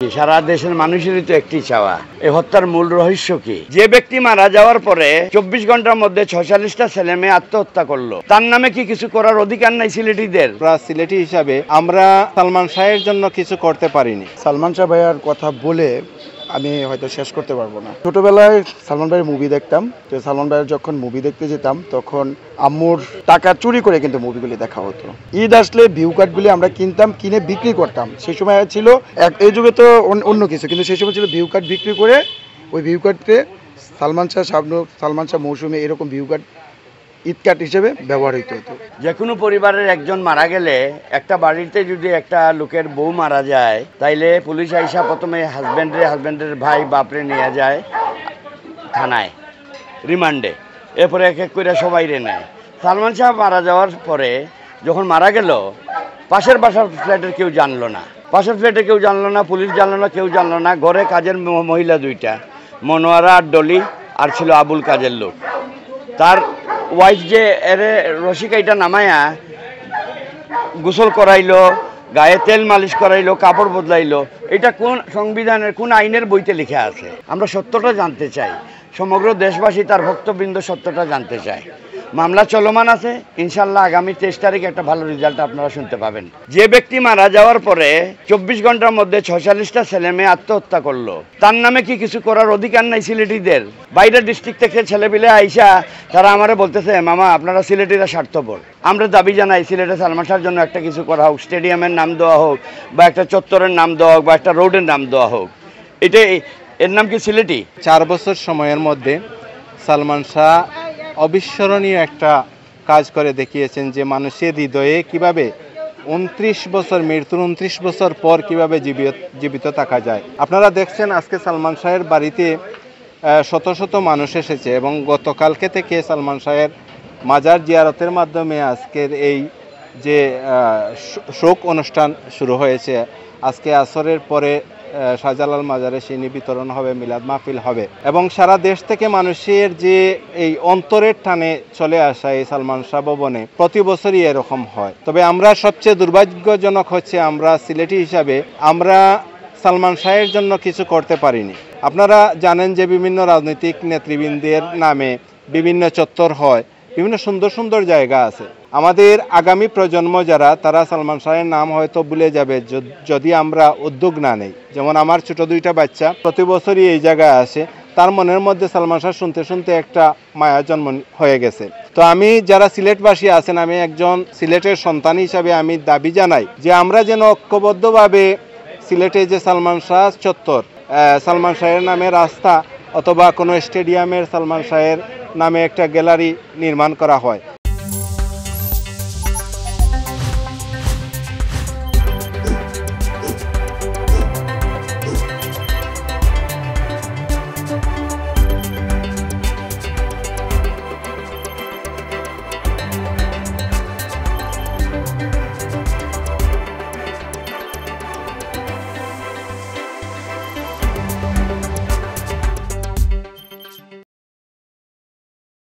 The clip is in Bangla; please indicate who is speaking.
Speaker 1: সারা দেশের মানুষেরই তো একটি চাওয়া, এই হত্যার মূল রহস্য কি? যে ব্যক্তি মারা যাওয়ার পরে 24 ঘন্টার মধ্যে 46টা ছেলে মেয়ে আত্মহত্যা করলো, তার নামে কি কিছু করার অধিকার নাই সিলেটিদের?
Speaker 2: সিলেটি হিসাবে আমরা সালমান শাহের জন্য কিছু করতে পারিনি।
Speaker 3: সালমান শাহ ভাইয়ার কথা বলে আমি হয়তো শেষ করতে পারবো না। ছোটবেলায় সালমান ভাইয়ের মুভি দেখতাম, তো সালমান ভাইয়ের যখন মুভি দেখতে যেতাম তখন আম্মুর টাকা চুরি করে কিন্তু মুভিগুলি দেখা হতো। ঈদ আসলে ভিউ কার্ডগুলি আমরা কিনতাম, কিনে বিক্রি করতাম। সেই সময় ছিল এই যুগে তো অন্য কিছু, কিন্তু সেই সময় ছিল ভিউ কার্ড বিক্রি করে ওই ভিউ কার্ডকে সালমান শাহ, শাবনূর, সালমান শাহ মৌসুমী এরকম ভিউ কার্ড ঈদ কার্ড হিসেবে ব্যবহৃত হতো।
Speaker 1: যে কোনো পরিবারের একজন মারা গেলে, একটা বাড়িতে যদি একটা লোকের বউ মারা যায়, তাইলে পুলিশ আইসা প্রথমে হাজব্যান্ডের ভাই বাপরে নিয়ে যায় থানায় রিমান্ডে, এরপরে এক এক করে সবাই নেয়। সালমান শাহ মারা যাওয়ার পরে যখন মারা গেল, পাশের বাসার ফ্ল্যাটের কেউ জানলো না, পুলিশ জানলো না, কেউ জানলো না। ঘরে কাজের মহিলা দুইটা, মনোয়ারা আর ডলি, আর ছিল আবুল কাজের লোক। তার ওয়াইফ যে এরে রসিকাইটা নামায়া গোসল করাইলো, গায়ে তেল মালিশ করাইলো, কাপড় বদলাইলো, এটা কোন সংবিধানের কোন আইনের বইতে লেখা আছে? আমরা সত্যটা জানতে চাই, সমগ্র দেশবাসী তার ভক্তবৃন্দ সত্যটা জানতে চায়। মামলা চলমান আছে, ইনশাল্লাহ আগামী 23 তারিখে একটা ভালো রেজাল্ট আপনারা শুনতে পাবেন। যে ব্যক্তি মারা যাওয়ার পরে 24 ঘন্টার মধ্যে 46টা ছেলে মেয়ে আত্মহত্যা করলো, তার নামে কি কিছু করার অধিকার নাই সিলেটিদের? বাইরের ডিস্ট্রিক্ট থেকে ছেলেপিলে আইসা তারা আমারে বলতেছে, মামা আপনারা সিলেটিরা স্বার্থপর। আমরা দাবি জানাই সিলেটে সালমান শাহর জন্য একটা কিছু করা হোক, স্টেডিয়ামের নাম দেওয়া হোক, বা একটা চত্বরের নাম দেওয়া হোক, বা একটা রোডের নাম দেওয়া হোক। এর নাম কি সিলেটি?
Speaker 2: 4 বছর সময়ের মধ্যে সালমান শাহ অবিস্মরণীয় একটা কাজ করে দেখিয়েছেন, যে মানুষের হৃদয়ে কিভাবে 29 বছর মৃত্যুর 29 বছর পর কিভাবে জীবিত থাকা যায়। আপনারা দেখছেন আজকে সালমান শাহের বাড়িতে শত শত মানুষ এসেছে, এবং গতকালকে থেকে সালমান শাহের মাজার জিয়ারতের মাধ্যমে আজকের এই যে শোক অনুষ্ঠান শুরু হয়েছে। আজকে আসরের পরে শাহজালাল মাজারে সিনি বিতরণ হবে, মিলাদ মাহফিল হবে, এবং সারা দেশ থেকে মানুষের যে এই অন্তরের টানে চলে আসা এই সালমান শাহ ভবনে প্রতি বছরই এরকম হয়। তবে আমরা সবচেয়ে দুর্ভাগ্যজনক হচ্ছে আমরা সিলেটি হিসাবে আমরা সালমান শাহের জন্য কিছু করতে পারিনি। আপনারা জানেন যে বিভিন্ন রাজনৈতিক নেতৃবৃন্দের নামে বিভিন্ন চত্বর হয়, বিভিন্ন সুন্দর সুন্দর জায়গা আছে। আমাদের আগামী প্রজন্ম যারা, তারা সালমান শাহের নাম হয়তো ভুলে যাবে যদি আমরা উদ্যোগ না নেই। যেমন আমার ছোট 2টা বাচ্চা প্রতি বছরই এই জায়গায় আসে, তার মনের মধ্যে সালমান শাহ শুনতে শুনতে একটা মায়া জন্ম হয়ে গেছে। তো আমি যারা সিলেটবাসী আছেন, আমি একজন সিলেটের সন্তান হিসাবে আমি দাবি জানাই যে আমরা যেন ঐক্যবদ্ধভাবে সিলেটে যে সালমান শাহ চত্বর, সালমান শাহের নামে রাস্তা, অথবা কোনো স্টেডিয়ামের সালমান শাহের নামে একটা গ্যালারি নির্মাণ করা হয়।